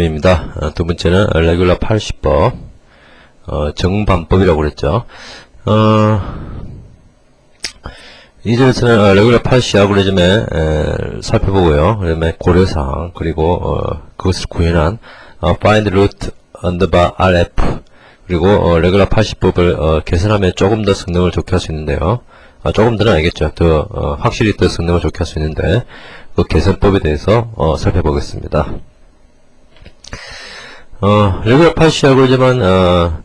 입니다. 두 번째는 레귤러 80법 정반법이라고 그랬죠. 이제부터는 레귤러 80 알고리즘에 살펴보고요. 그다음에 고려사항 그리고 그것을 구현한 find root underbar rf 그리고 레귤러 80법을 개선하면 조금 더 성능을 좋게 할 수 있는데요. 조금 더는 알겠죠. 더 확실히 더 성능을 좋게 할 수 있는데 그 개선법에 대해서 살펴보겠습니다. 레귤러 80 알고리즘은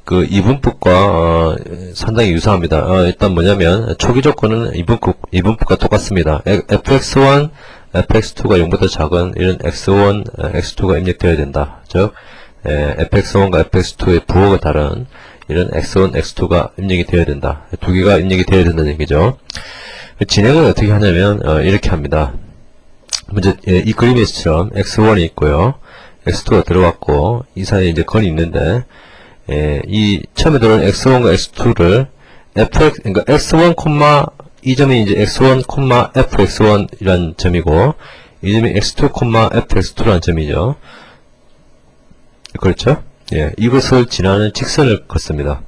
그 이분법과 상당히 유사합니다. 일단 뭐냐면 초기 조건은 이분법과 똑같습니다. fx1, fx2가 0보다 작은 이런 x1, x2가 입력되어야 된다. 즉 fx1과 fx2의 부호가 다른 이런 x1, x2가 입력이 되어야 된다. 두 개가 입력이 되어야 된다는 얘기죠. 진행을 어떻게 하냐면 이렇게 합니다. 먼저 이 그림에서처럼 x1이 있고요. x2가 들어갔고 이 사이에 이제 건이 있는데 이 처음에 들어온 x1과 x2를 fx 그러니까 x1, 이 점이 이제 x1, fx1이라는 점이고 이 점이 x2, fx2라는 점이죠. 그렇죠? 예, 이것을 지나는 직선을 걷습니다.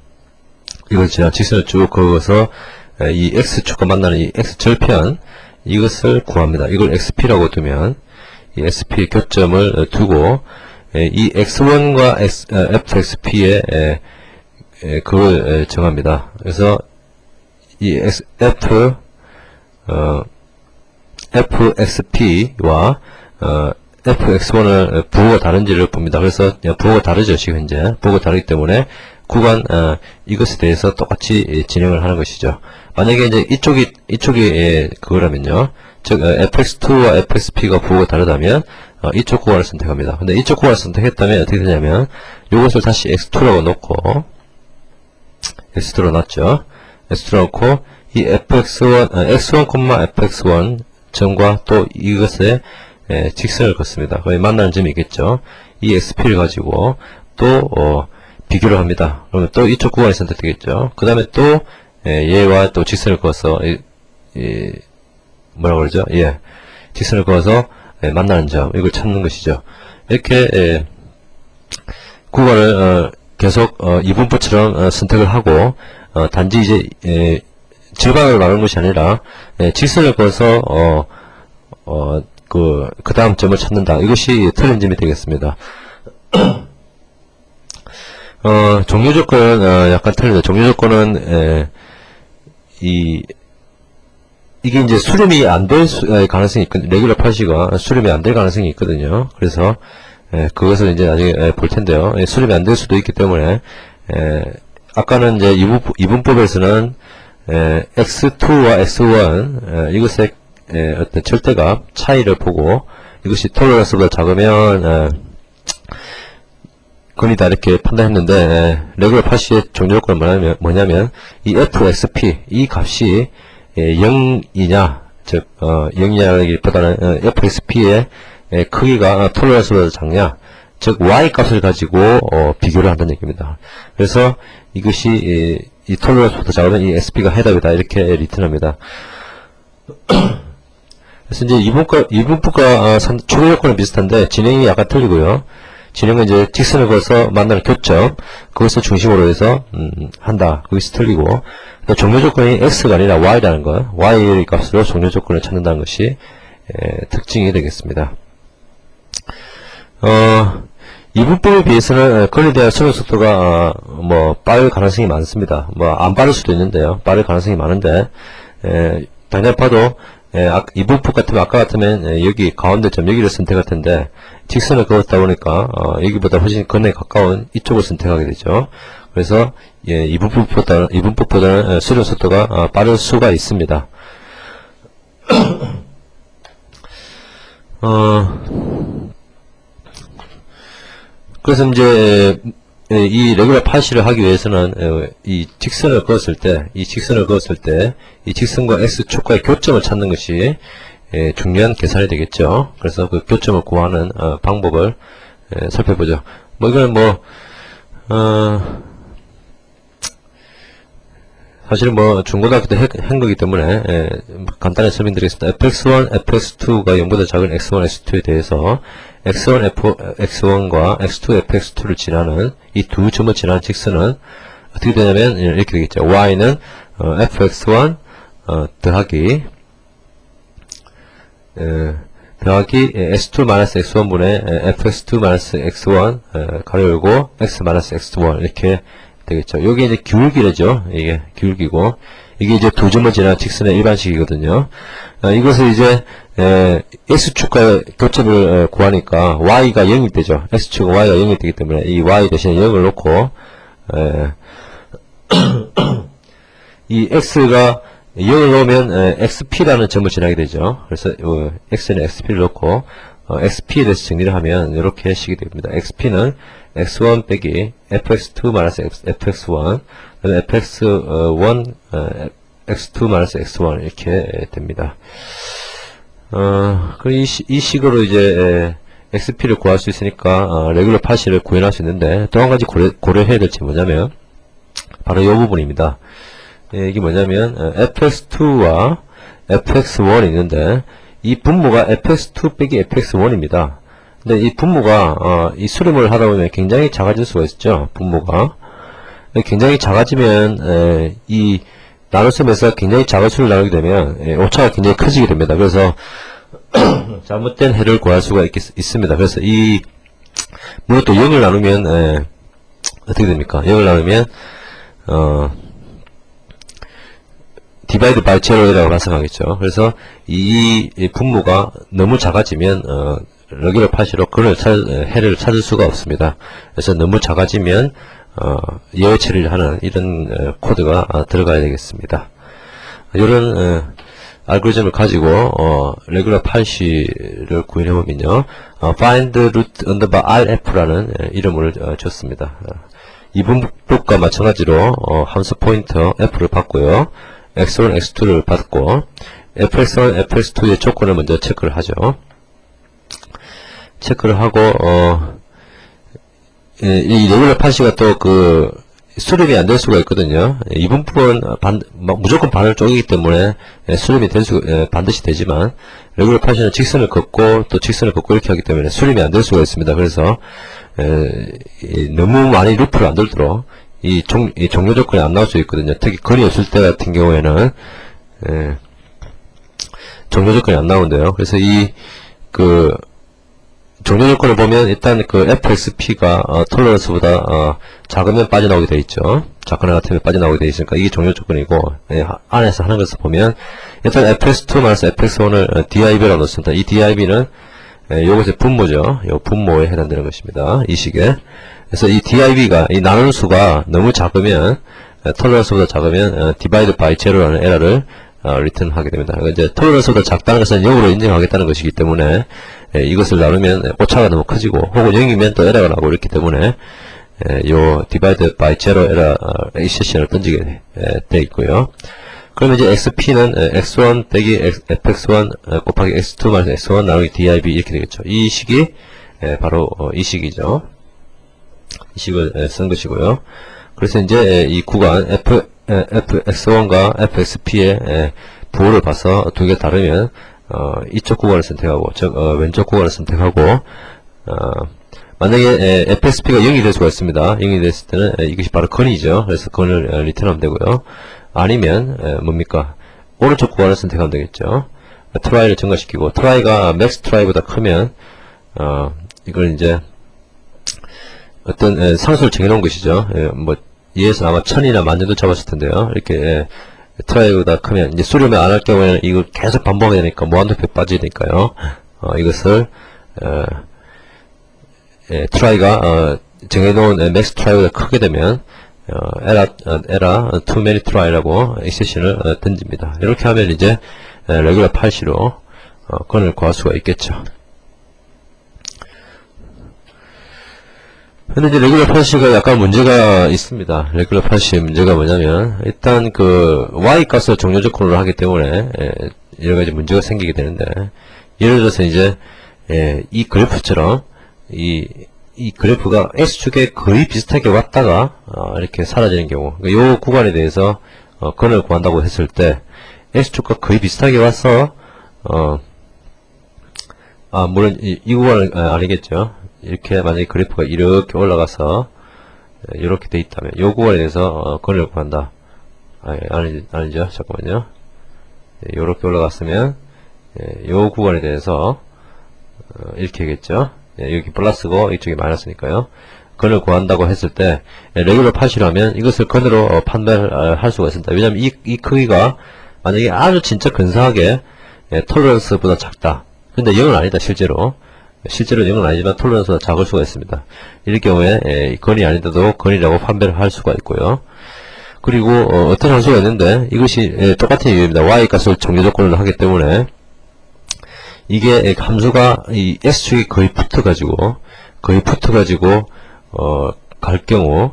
이걸 지나는 직선을 쭉 그어서 이 x축과 만나는 이 x절편 이것을 구합니다. 이걸 xp라고 두면 이 SP 교점을 두고 이 x1과 fxp의 그걸 정합니다. 그래서 이 fxp와 fx1을 부호가 다른지를 봅니다. 그래서 부호가 다르죠. 지금 현재 부호가 다르기 때문에 구간 이것에 대해서 똑같이 진행을 하는 것이죠. 만약에 이제 이쪽이 그거라면요. 즉 fx2와 fxp가 부호가 다르다면 이쪽 구간을 선택합니다. 근데 이쪽 구간을 선택했다면 어떻게 되냐면 이것을 다시 x2라고 놓고 x2로 놨죠. x2로 놓고 이 fx1 x1, fx1 점과 또 이것에 직선을 걷습니다. 거기 만나는 점이 있겠죠. 이 xp를 가지고 또 비교를 합니다. 그러면 또 이쪽 구간이 선택되겠죠. 그 다음에 또 얘와 또 직선을 그어서 뭐라고 그러죠? 예, 직선을 그어서 만나는 점 이걸 찾는 것이죠. 이렇게 구간을 계속 이분법처럼 선택을 하고 단지 이제 질방을 나누는 것이 아니라 직선을 그어서 그 다음 점을 찾는다. 이것이 틀린 점이 되겠습니다. 종료 조건은 약간 틀립니다. 종료 조건은 이게 이제 수렴이 안 될 가능성이 있거든요. 레귤러 80가 수렴이 안 될 가능성이 있거든요. 그래서 그것을 이제 나중에 볼 텐데요. 수렴이 안 될 수도 있기 때문에 아까는 이제 이분법에서는 x2와 x1 이것의 어떤 절대값 차이를 보고 이것이 톨러런스보다 작으면 건이다 이렇게 판단했는데 레귤러 80의 종료 조건은 뭐냐면 이 fxp 이 값이 0이냐 즉 0이냐기보다는 fxp의 크기가 톨러런스보다 작냐 즉 y 값을 가지고 비교를 한다는 얘기입니다. 그래서 이것이 이 톨러런스보다 작으면 이 xp가 해답이다 이렇게 리턴합니다. 그래서 이제 이분법과 초기 조건은 비슷한데 진행이 약간 틀리고요. 진행은 이제 직선을 그어서 만나는 교점 그것을 중심으로 해서 한다. 그것이 틀리고 종료 조건이 x가 아니라 y라는 것 y 값으로 종료 조건을 찾는다는 것이 특징이 되겠습니다. 이분법에 비해서는 건에 대한 수명 속도가 빠를 가능성이 많습니다. 안 빠를 수도 있는데요. 빠를 가능성이 많은데 당장 봐도 이분법 같으면 아까 같으면 여기 가운데 점 여기를 선택할 텐데 직선을 그었다 보니까 여기보다 훨씬 건에 가까운 이쪽을 선택하게 되죠. 그래서 이분법보다는 수렴 속도가 빠를 수가 있습니다. 그래서 이제 이 레귤러 80을 하기 위해서는 이 직선을 그었을 때 이 직선과 x축과의 교점을 찾는 것이 중요한 계산이 되겠죠. 그래서 그 교점을 구하는 방법을 살펴보죠. 이거는 사실은 중고등학교 때 한 거기 때문에 간단히 설명드리겠습니다. fx1, fx2가 0보다 작은 x1, x2에 대해서 x1 fx1과 x2 fx2를 지나는 이 두 점을 지나는 직선은 어떻게 되냐면 이렇게 되겠죠. y는 fx1 더하기 x2 마이너스 x1분의 fx2 마이너스 x1 가로 열고 x 마이너스 x1 이렇게 되겠죠. 여기 이제 기울기래죠. 이게 기울기고 이게 이제 두 점을 지나는 직선의 일반식이거든요. 이것을 이제 x축과 교점을 구하니까 y가 0이 되죠. x축과 y가 0이 되기 때문에 이 y 대신에 0을 놓고 이 x가 0을 넣으면 xp라는 점을 지나게 되죠. 그래서 x는 xp를 넣고 xp에 대해서 정리를 하면 이렇게 식이 됩니다. xp는 x1 빼기 fx2 마이너스 fx1 fx1 x2 마이너스 x1 이렇게 됩니다. 이 식으로 이제 xp를 구할 수 있으니까 레귤러 파시를 구현할 수 있는데 또 한 가지 고려해야 될 점이 뭐냐면 바로 이 부분입니다. 이게 뭐냐면 fx2와 fx1이 있는데 이 분모가 fx2 빼기 fx1입니다. 근데 이 분모가 이 수렴을 하다 보면 굉장히 작아질 수가 있죠. 분모가 굉장히 작아지면 이 나눗셈에서 굉장히 작은 수를 나누게 되면 오차가 굉장히 커지게 됩니다. 그래서 잘못된 해를 구할 수가 있습니다. 그래서 이 물론 또 0을 나누면 어떻게 됩니까? 0을 나누면 divide by zero라고 가정하겠죠. 그래서 이 분모가 너무 작아지면 레귤러 파시로 해를 찾을 수가 없습니다. 그래서 너무 작아지면 예외 처리를 하는 이런 코드가 들어가야 되겠습니다. 이런 알고리즘을 가지고 레귤러 파시를 구현해보면요, find root underbar rf라는 이름을 줬습니다. 이분법과 마찬가지로 함수 포인터 f를 받고요, x1, x2를 받고 fx1, fx2의 조건을 먼저 체크를 하죠. 체크를 하고 이 레귤러 파시가 또 수렴이 안 될 수가 있거든요. 이분법은 무조건 반을 쪼개기 때문에 수렴이 반드시 되지만 레귤러 파시는 직선을 긋고 또 직선을 긋고 이렇게 하기 때문에 수렴이 안 될 수가 있습니다. 그래서 너무 많이 루프를 안 돌도록 이 종료 조건이 안 나올 수 있거든요. 특히 건이 없을 때 같은 경우에는 종료 조건이 안 나오는데요. 그래서 종료 조건을 보면 일단 fxp가 톨러런스보다 작으면 빠져나오게 되어 있죠. 작거나 같으면 빠져나오게 되어 있으니까 이게 종료 조건이고, 안에서 하는 것을 보면 일단 fx2 fx1을 div라고 넣습니다. 이 div는 요것의 분모죠. 요 분모에 해당되는 것입니다. 이 식에. 그래서 이 div가 이 나누는 수가 너무 작으면 톨러런스보다 작으면 divide by zero라는 에러를 리턴하게 됩니다. 이제 톨러런스보다 작다는 것은 0으로 인정하겠다는 것이기 때문에 이것을 나누면 오차가 너무 커지고 혹은 0이면 또 에러가 나고 이렇기 때문에 요 divide by zero 에러 exception을 던지게 돼 있고요. 그러면 이제 xp는 x1 빼기 fx1 곱하기 x2 마이너스 x1 나누기 div 이렇게 되겠죠. 이 식이 바로 이 식이죠. 이 식을 쓴 것이고요. 그래서 이제 이 구간 fx1과 fxp의 부호를 봐서 두 개 다르면 이쪽 구간을 선택하고 왼쪽 구간을 선택하고 만약에 fxp가 0이 될 수가 있습니다. 0이 됐을 때는 이것이 바로 건이죠. 그래서 건을 리턴하면 되고요. 아니면 뭡니까? 오른쪽 구간을 선택하면 되겠죠. 트라이를 증가시키고 트라이가 맥스 트라이보다 크면 이걸 이제 어떤 상수를 정해놓은 것이죠. 뭐 얘에서 아마 1000이나 10,000도 잡았을 텐데요. 이렇게 트라이보다 크면 이제 수렴을 안 할 경우에는 이걸 계속 반복하게 되니까 무한도표에 빠지니까요. 이것을 트라이가 정해놓은 맥스 트라이보다 크게 되면 에라 too many try라고 exception을 던집니다. 이렇게 하면 이제 레귤러 파시로 건을 구할 수가 있겠죠. 근데 이제 레귤러 파시가 약간 문제가 있습니다. 레귤러 파시의 문제가 뭐냐면 일단 y 값을 종료 조건으로 하기 때문에 여러 가지 문제가 생기게 되는데, 예를 들어서 이제 이 그래프처럼 이 그래프가 x축에 거의 비슷하게 왔다가 이렇게 사라지는 경우, 이 구간에 대해서 건을 구한다고 했을 때 x축과 거의 비슷하게 와서 물론 이 구간은 아니겠죠. 이렇게 만약에 그래프가 이렇게 올라가서 이렇게 돼 있다면 이 구간에 대해서 거리를 구한다. 아니죠. 잠깐만요. 이렇게 올라갔으면 이 구간에 대해서 이렇게 하겠죠. 여기 플러스고 이쪽이 마이너스니까요. 건을 구한다고 했을 때 레귤러 팟이라면 이것을 건으로 판별할 수가 있습니다. 왜냐하면 이 크기가 만약에 아주 진짜 근사하게 톨러런스보다 작다. 근데 0은 아니다. 실제로 0은 아니지만 톨러런스보다 작을 수가 있습니다. 이럴 경우에 건이 아닌데도 건이라고 판별을 할 수가 있고요. 그리고 어떤 함수가 있는데 이것이 똑같은 이유입니다. y값을 정제 조건으로 하기 때문에 이게 함수가 이 x축이 거의 붙어가지고 갈 경우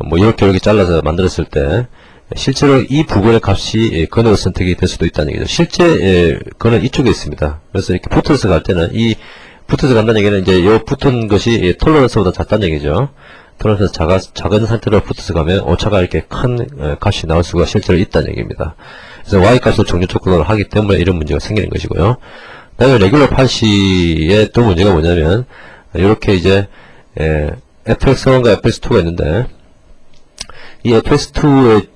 뭐 이렇게 잘라서 만들었을 때 실제로 이 부분의 값이 건으로 선택이 될 수도 있다는 얘기죠. 실제 건은 이쪽에 있습니다. 그래서 이렇게 붙어서 갈 때는 이 붙어서 간다는 얘기는 이제 이 붙은 것이 톨러런스보다 작다는 얘기죠. 톨러런스 작은 상태로 붙어서 가면 오차가 이렇게 큰 값이 나올 수가 실제로 있다는 얘기입니다. 그래서 y값을 정제 조건으로 하기 때문에 이런 문제가 생기는 것이고요. 다음에 레귤러 팟의 또 문제가 뭐냐면 이렇게 이제 fx1과 fx2가 있는데 이 fx2의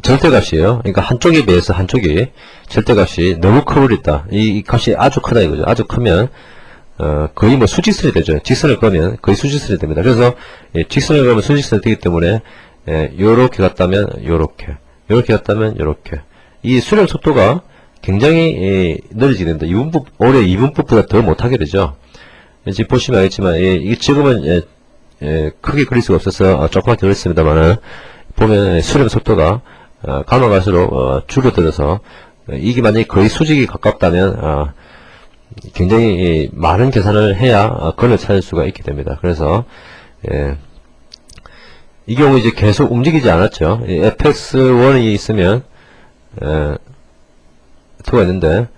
절대값이에요. 그러니까 한쪽에 비해서 한쪽이 절대값이 너무 커버렸다. 이 값이 아주 크다 이거죠. 아주 크면 거의 뭐 수직선이 되죠. 직선을 그으면 거의 수직선이 됩니다. 그래서 직선을 그으면 수직선이 되기 때문에 요렇게 갔다면 요렇게 갔다면 요렇게 이 수렴 속도가 굉장히 느려지게 됩니다. 올해 2분법보다 더 못하게 되죠. 지금 보시면 알겠지만 이게 지금은 크게 그릴 수가 없어서 조그맣게 그렸습니다만은 보면 수렴 속도가 가면 갈수록 줄어들어서 이게 만약에 거의 수직이 가깝다면 굉장히 많은 계산을 해야 건을 찾을 수가 있게 됩니다. 그래서 이 경우 이제 계속 움직이지 않았죠. fx1이 있으면 2가 있는데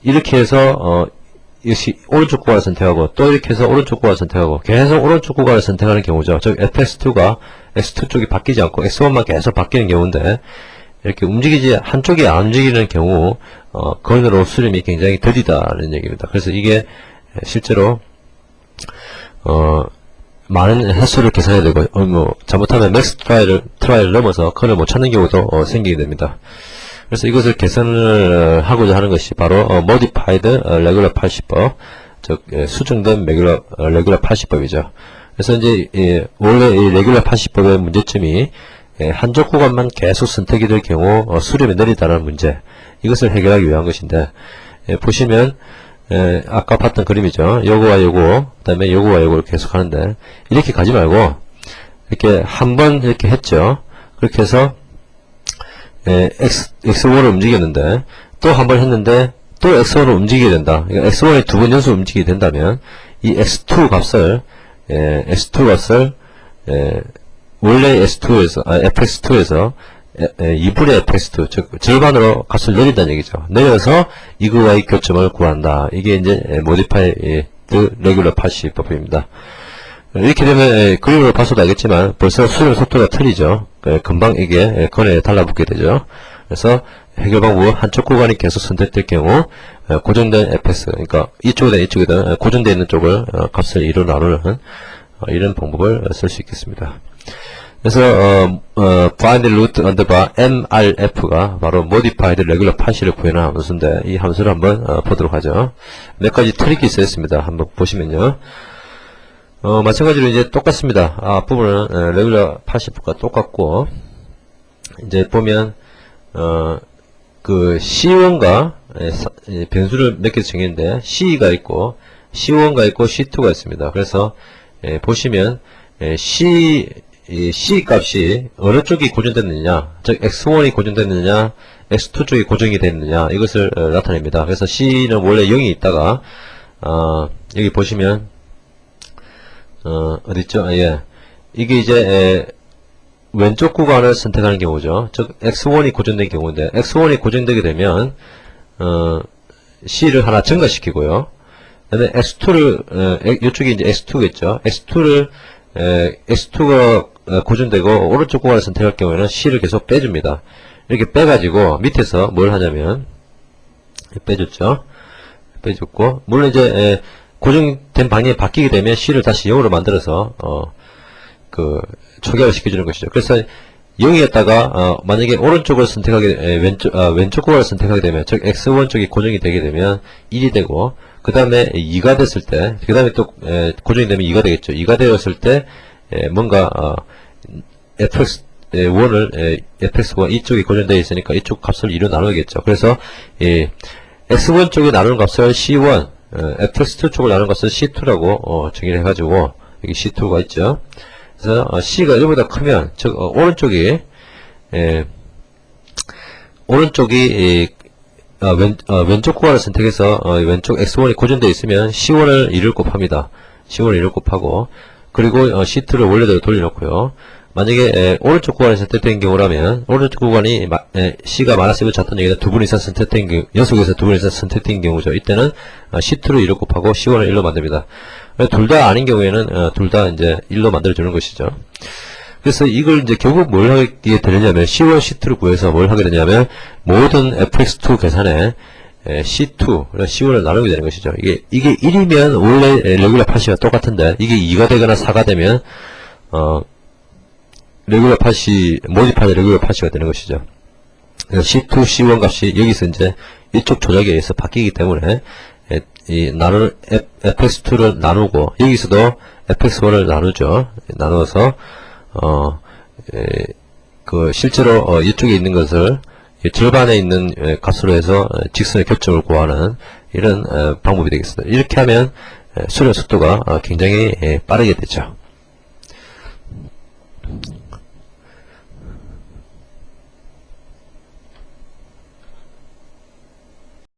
이렇게 해서 역시 오른쪽 구간을 선택하고 또 이렇게 해서 오른쪽 구간을 선택하고 계속 오른쪽 구간을 선택하는 경우죠. 즉 fx2가 x2 쪽이 바뀌지 않고 x1만 계속 바뀌는 경우인데 이렇게 한쪽이 안 움직이는 경우 건으로 수렴이 굉장히 더디다는 얘기입니다. 그래서 이게 실제로 많은 횟수를 계산해야 되고 뭐 잘못하면 맥스 트라이를 넘어서 건을 못 찾는 경우도 생기게 됩니다. 그래서 이것을 개선을 하고자 하는 것이 바로 modified regular 80법, 즉 수정된 regular 80법이죠. 그래서 이제 원래 이 regular 80법의 문제점이 한쪽 구간만 계속 선택이 될 경우 수렴이 느리다는 문제, 이것을 해결하기 위한 것인데 보시면 아까 봤던 그림이죠. 요거와 요거, 그 다음에 요거와 요거를 계속 하는데 이렇게 가지 말고 이렇게 한번 이렇게 했죠. 그렇게 해서 x1을 움직였는데 또 한 번 했는데 또 x1을 움직이게 된다. 그러니까 x1이 두 번 연속 움직이게 된다면 이 x2 값을 원래 fx2에서 2분의 fx2, 즉 절반으로 값을 내린다는 얘기죠. 내려서 이거와의 교점을 구한다. 이게 이제 modified regular 80법입니다. 이렇게 되면 그림으로 봐서도 알겠지만 벌써 수렴 속도가 틀리죠. 금방 이게 건에 달라붙게 되죠. 그래서 해결 방법은 한쪽 구간이 계속 선택될 경우 고정된 fx, 그러니까 이쪽이든 이쪽이든 고정되어 있는 쪽을 값을 2로 나누는 이런 방법을 쓸 수 있겠습니다. 그래서 find root underbar mrf가 바로 modified regular 80을 구현한 함수인데 이 함수를 한번 보도록 하죠. 몇 가지 트릭이 있습니다. 한번 보시면요. 마찬가지로 이제 똑같습니다. 앞부분은 레귤러 80과 똑같고 이제 보면 그 C1과 변수를 몇 개 정했는데 C가 있고 C1가 있고 C2가 있습니다. 그래서 보시면 C 값이 어느 쪽이 고정됐느냐, 즉 X1이 고정됐느냐, X2 쪽이 고정이 됐느냐, 이것을 나타냅니다. 그래서 C는 원래 0이 있다가 여기 보시면 어딨죠? 이게 이제 왼쪽 구간을 선택하는 경우죠. 즉 X1이 고정된 경우인데 X1이 고정되게 되면 C를 하나 증가시키고요. 그 다음에 X2를 이쪽이 이제 X2겠죠. X2가 고정되고 오른쪽 구간을 선택할 경우에는 C를 계속 빼줍니다. 이렇게 빼가지고 밑에서 뭘 하냐면 빼줬죠. 빼줬고, 물론 이제 고정된 방향이 바뀌게 되면 C를 다시 0으로 만들어서 초기화를 시켜주는 것이죠. 그래서 0이었다가 만약에 오른쪽을 선택하게 왼쪽 구간을 선택하게 되면, 즉 x1 쪽이 고정이 되게 되면 1이 되고, 그 다음에 2가 됐을 때, 그 다음에 또 고정이 되면 2가 되겠죠. 2가 되었을 때 뭔가 fx1을 fx1 이쪽이 고정되어 있으니까 이쪽 값을 2로 나누겠죠. 그래서 x1 쪽에 나누는 값을 c1, fx2 쪽을 나누는 값을 c2라고 정의를 해가지고 여기 c2가 있죠. 그래서 c가 1보다 크면, 즉 오른쪽이 왼쪽 구간을 선택해서 왼쪽 x1이 고정되어 있으면 c1을 2를 곱합니다. c1을 2를 곱하고, 그리고 c2를 원래대로 돌려놓고요. 만약에 오른쪽 구간이 선택된 경우라면, 오른쪽 구간이 c가 마이너스 1을 잤던 얘기는 두 분 이상 선택된 경우, 연속해서 두 분 이상 선택된 경우죠. 이때는 c2를 2를 곱하고 c1을 1로 만듭니다. 둘 다 아닌 경우에는 둘 다 이제 1로 만들어주는 것이죠. 그래서 이걸 이제 결국 뭘 하게 되느냐면, C1, C2를 구해서 뭘 하게 되냐면, 모든 fx2 계산에 C2, C1을 나누게 되는 것이죠. 이게 1이면 원래 레귤러 파시가 똑같은데, 이게 2가 되거나 4가 되면, 레귤러 파시, 모디파이 레귤러 파시가 되는 것이죠. 그래서 C2, C1 값이 여기서 이제 이쪽 조작에 의해서 바뀌기 때문에, fx2를 나누고, 여기서도 fx1을 나누죠. 나누어서, 실제로, 이쪽에 있는 것을 절반에 있는 값으로 해서 직선의 교점을 구하는 이런 방법이 되겠습니다. 이렇게 하면 수련 속도가 굉장히 빠르게 되죠.